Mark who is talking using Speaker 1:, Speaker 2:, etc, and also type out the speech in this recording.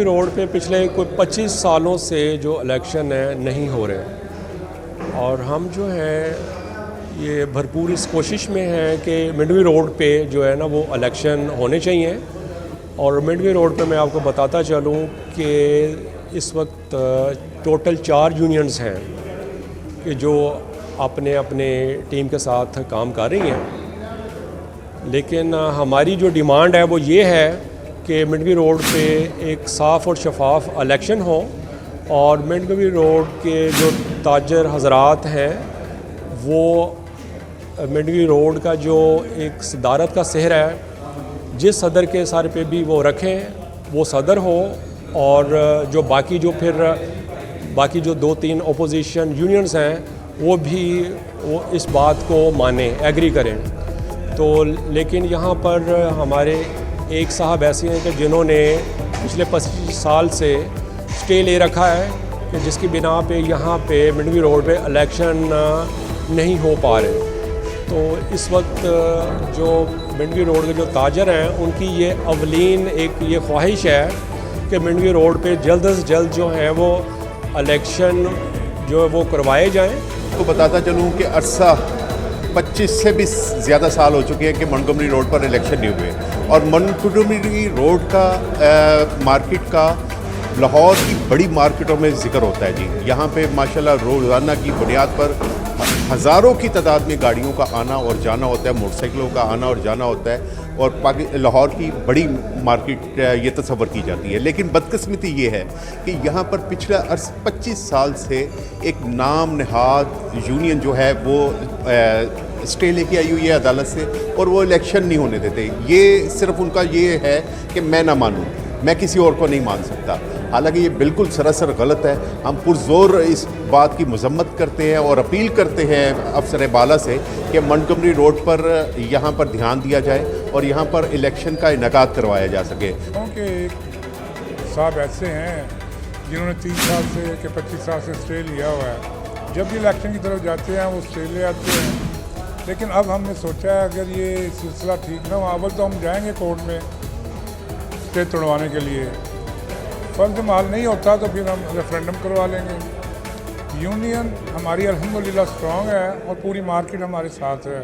Speaker 1: मिडवी road पे पिछले कोई 25 सालों से जो इलेक्शन है नहीं हो रहे, और हम जो है ये भरपूर इस कोशिश में हैं कि मिडवी रोड पे जो है ना वो इलेक्शन होने चाहिए। और मिडवी रोड पे मैं आपको बताता चलूँ कि इस वक्त टोटल 4 यूनियंस हैं कि जो अपने अपने टीम के साथ काम कर रही हैं, लेकिन हमारी जो डिमांड है वो ये है कि मिडवी रोड पे एक साफ़ और शफाफ इलेक्शन हो, और मिडवी रोड के जो ताजर हजरात हैं वो मिडवी रोड का जो एक सदारत का सेहरा है जिस सदर के सर पे भी वो रखें वो सदर हो, और जो बाकी जो 2-3 अपोजिशन यूनियंस हैं वो भी इस बात को माने, एग्री करें। तो लेकिन यहाँ पर हमारे एक साहब ऐसे हैं कि जिन्होंने पिछले 25 साल से स्टे ले रखा है कि जिसकी बिना पे यहाँ पे मिडवी रोड पे इलेक्शन नहीं हो पा रहे। तो इस वक्त जो मिडवी रोड के जो ताजर हैं उनकी ये अवलीन एक ये ख्वाहिश है कि मिडवी रोड पे जल्द से जल्द जो है वो इलेक्शन जो है वो करवाए जाएं।
Speaker 2: तो बताता चलूँ कि अरसा 25 से भी ज़्यादा साल हो चुके हैं कि मोंटगोमरी रोड पर इलेक्शन नहीं हुए, और मोंटगोमरी रोड का मार्केट का लाहौर की बड़ी मार्केटों में जिक्र होता है जी। यहाँ पे माशाल्लाह रोज़ाना की बुनियाद पर हज़ारों की तादाद में गाड़ियों का आना और जाना होता है, मोटरसाइकिलों का आना और जाना होता है, और लाहौर की बड़ी मार्केट ये तस्वर की जाती है। लेकिन बदकिस्मती ये है कि यहाँ पर पिछले 25 साल से एक नाम नहाद यूनियन जो है वो स्टे लेके आई हुई है अदालत से, और वो इलेक्शन नहीं होने देते। ये सिर्फ उनका ये है कि मैं ना मानूँ, मैं किसी और को नहीं मान सकता। हालांकि ये बिल्कुल सरासर गलत है। हम पुरजोर इस बात की मजम्मत करते हैं और अपील करते हैं अफसर बाला से कि मोंटगोमरी रोड पर यहाँ पर ध्यान दिया जाए और यहाँ पर इलेक्शन का इनेकाद करवाया जा सके।
Speaker 3: क्योंकि साहब ऐसे हैं जिन्होंने 30 साल से कि 25 साल से स्टे लिया हुआ है, जब भी इलेक्शन की तरफ जाते हैं वो स्टे ले आते हैं। लेकिन अब हमने सोचा है अगर ये सिलसिला ठीक ना हो, अव्वल तो हम जाएंगे कोर्ट में स्टे तोड़वाने के लिए, फर्ज माल नहीं होता तो फिर हम रेफरेंडम करवा लेंगे। यूनियन हमारी अल्हम्दुलिल्लाह स्ट्रॉन्ग है और पूरी मार्केट हमारे साथ है।